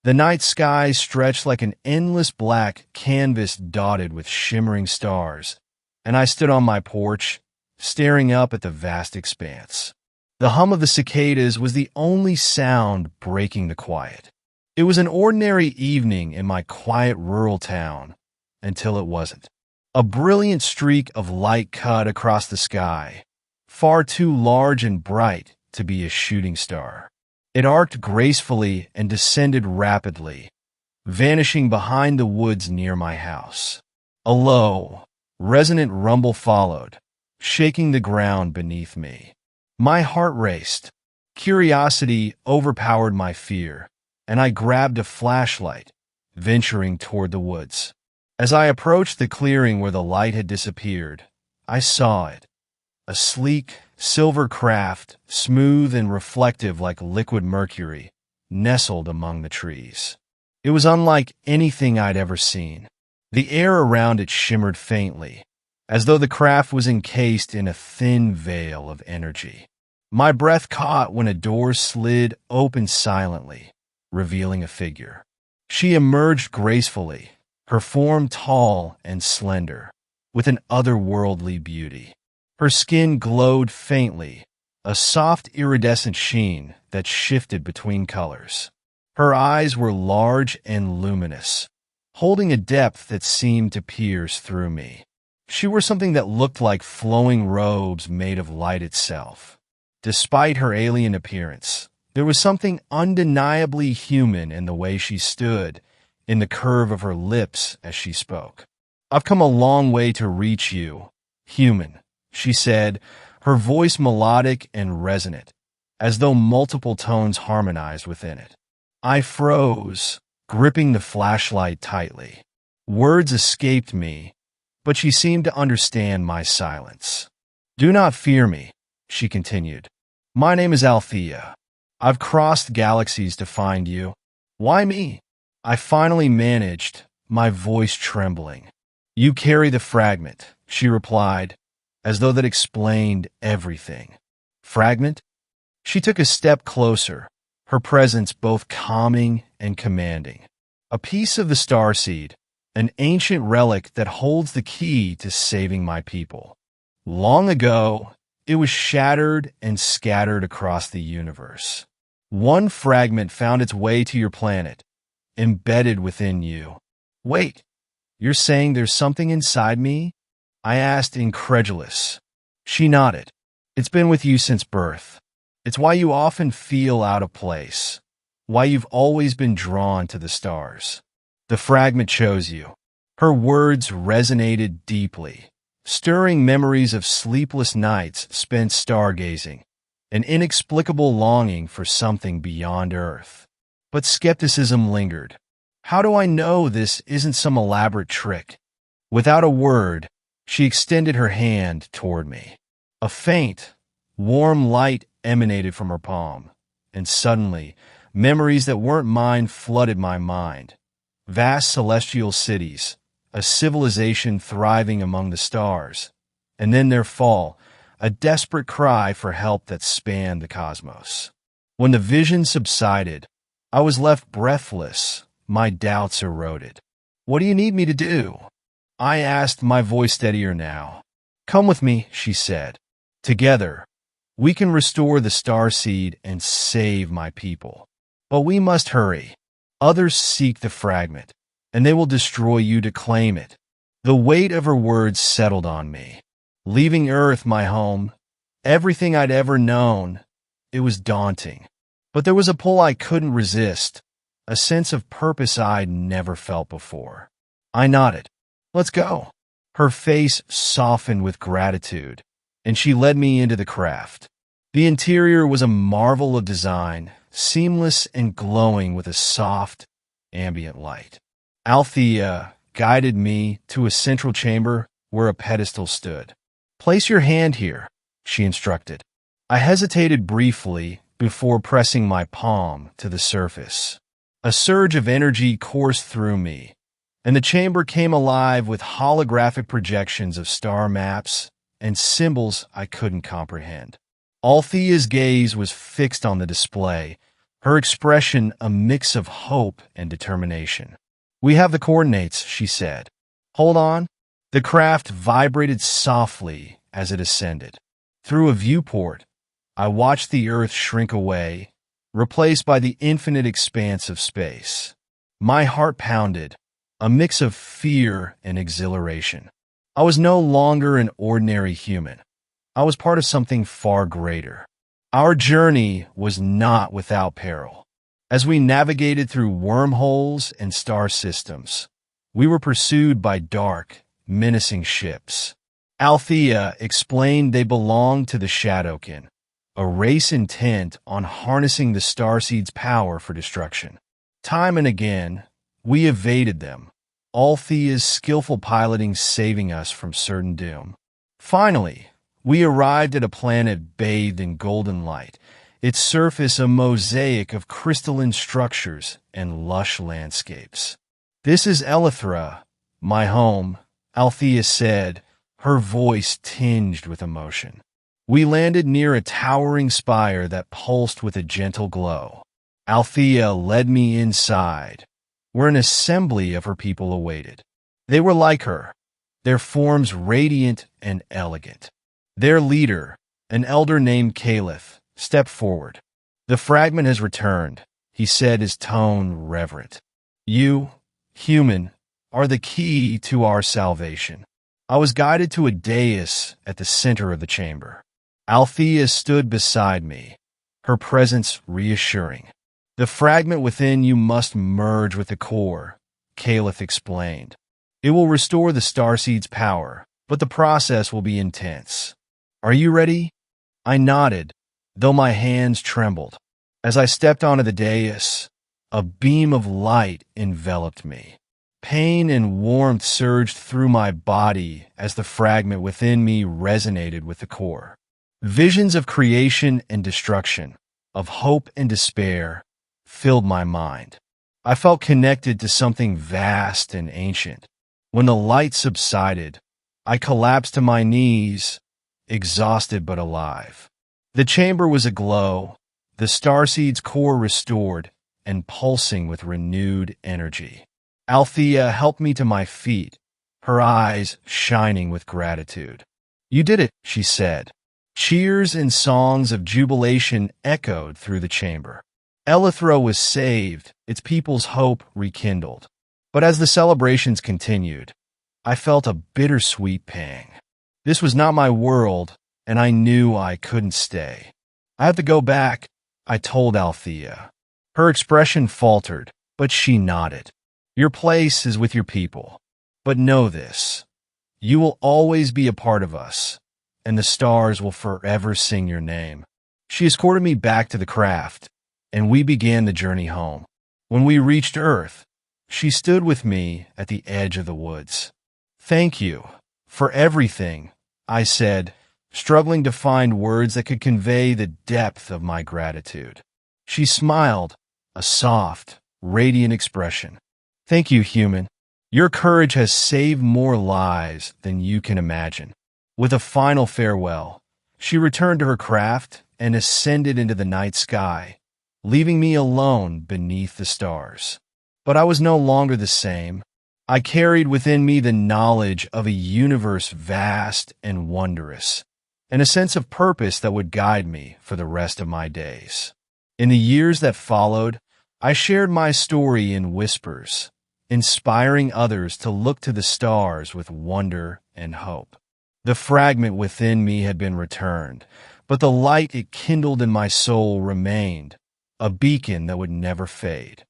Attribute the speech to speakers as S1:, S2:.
S1: The night sky stretched like an endless black canvas dotted with shimmering stars, and I stood on my porch, staring up at the vast expanse. The hum of the cicadas was the only sound breaking the quiet. It was an ordinary evening in my quiet rural town, until it wasn't. A brilliant streak of light cut across the sky, far too large and bright to be a shooting star. It arced gracefully and descended rapidly, vanishing behind the woods near my house. A low, resonant rumble followed, shaking the ground beneath me. My heart raced. Curiosity overpowered my fear, and I grabbed a flashlight, venturing toward the woods. As I approached the clearing where the light had disappeared, I saw it. A sleek, silver craft, smooth and reflective like liquid mercury, nestled among the trees. It was unlike anything I'd ever seen. The air around it shimmered faintly, as though the craft was encased in a thin veil of energy. My breath caught when a door slid open silently, revealing a figure. She emerged gracefully, her form tall and slender, with an otherworldly beauty. Her skin glowed faintly, a soft iridescent sheen that shifted between colors. Her eyes were large and luminous, holding a depth that seemed to pierce through me. She wore something that looked like flowing robes made of light itself. Despite her alien appearance, there was something undeniably human in the way she stood, in the curve of her lips as she spoke. "I've come a long way to reach you, human," she said, her voice melodic and resonant, as though multiple tones harmonized within it. I froze, gripping the flashlight tightly. Words escaped me, but she seemed to understand my silence. "Do not fear me," she continued. "My name is Althea. I've crossed galaxies to find you." "Why me?" I finally managed, my voice trembling. "You carry the fragment," she replied, as though that explained everything. "Fragment?" She took a step closer, her presence both calming and commanding. "A piece of the starseed, an ancient relic that holds the key to saving my people. Long ago, it was shattered and scattered across the universe. One fragment found its way to your planet, embedded within you." "Wait, you're saying there's something inside me?" I asked, incredulous. She nodded. "It's been with you since birth. It's why you often feel out of place, why you've always been drawn to the stars. The fragment chose you." Her words resonated deeply, stirring memories of sleepless nights spent stargazing, an inexplicable longing for something beyond Earth. But skepticism lingered. How do I know this isn't some elaborate trick? Without a word, she extended her hand toward me. A faint, warm light emanated from her palm, and suddenly, memories that weren't mine flooded my mind. Vast celestial cities, a civilization thriving among the stars, and then their fall, a desperate cry for help that spanned the cosmos. When the vision subsided, I was left breathless, my doubts eroded. "What do you need me to do?" I asked, my voice steadier now. "Come with me," she said. "Together, we can restore the starseed and save my people. But we must hurry. Others seek the fragment, and they will destroy you to claim it." The weight of her words settled on me. Leaving Earth, my home, everything I'd ever known, it was daunting. But there was a pull I couldn't resist, a sense of purpose I'd never felt before. I nodded. "Let's go." Her face softened with gratitude, and she led me into the craft. The interior was a marvel of design, seamless and glowing with a soft, ambient light. Althea guided me to a central chamber where a pedestal stood. "Place your hand here," she instructed. I hesitated briefly before pressing my palm to the surface. A surge of energy coursed through me, and the chamber came alive with holographic projections of star maps and symbols I couldn't comprehend. Althea's gaze was fixed on the display, her expression a mix of hope and determination. "We have the coordinates," she said. "Hold on." The craft vibrated softly as it ascended. Through a viewport, I watched the Earth shrink away, replaced by the infinite expanse of space. My heart pounded, a mix of fear and exhilaration. I was no longer an ordinary human. I was part of something far greater. Our journey was not without peril. As we navigated through wormholes and star systems, we were pursued by dark, menacing ships. Althea explained they belonged to the Shadowkin, a race intent on harnessing the starseed's power for destruction. Time and again, we evaded them, Althea's skillful piloting saving us from certain doom. Finally, we arrived at a planet bathed in golden light, its surface a mosaic of crystalline structures and lush landscapes. "This is Elithra, my home," Althea said, her voice tinged with emotion. We landed near a towering spire that pulsed with a gentle glow. Althea led me inside, where an assembly of her people awaited. They were like her, their forms radiant and elegant. Their leader, an elder named Caliph, stepped forward. "The fragment has returned," he said, his tone reverent. "You, human, are the key to our salvation." I was guided to a dais at the center of the chamber. Althea stood beside me, her presence reassuring. "The fragment within you must merge with the core," Caliph explained. "It will restore the starseed's power, but the process will be intense. Are you ready?" I nodded, though my hands trembled. As I stepped onto the dais, a beam of light enveloped me. Pain and warmth surged through my body as the fragment within me resonated with the core. Visions of creation and destruction, of hope and despair, filled my mind. I felt connected to something vast and ancient. When the light subsided, I collapsed to my knees, exhausted but alive. The chamber was aglow, the starseed's core restored and pulsing with renewed energy. Althea helped me to my feet, her eyes shining with gratitude. "You did it," she said. Cheers and songs of jubilation echoed through the chamber. Elithra was saved, its people's hope rekindled. But as the celebrations continued, I felt a bittersweet pang. This was not my world, and I knew I couldn't stay. "I have to go back," I told Althea. Her expression faltered, but she nodded. "Your place is with your people. But know this, you will always be a part of us, and the stars will forever sing your name." She escorted me back to the craft, and we began the journey home. When we reached Earth, she stood with me at the edge of the woods. "Thank you for everything," I said, struggling to find words that could convey the depth of my gratitude. She smiled, a soft, radiant expression. "Thank you, human. Your courage has saved more lives than you can imagine." With a final farewell, she returned to her craft and ascended into the night sky, leaving me alone beneath the stars. But I was no longer the same. I carried within me the knowledge of a universe vast and wondrous, and a sense of purpose that would guide me for the rest of my days. In the years that followed, I shared my story in whispers, inspiring others to look to the stars with wonder and hope. The fragment within me had been returned, but the light it kindled in my soul remained, a beacon that would never fade.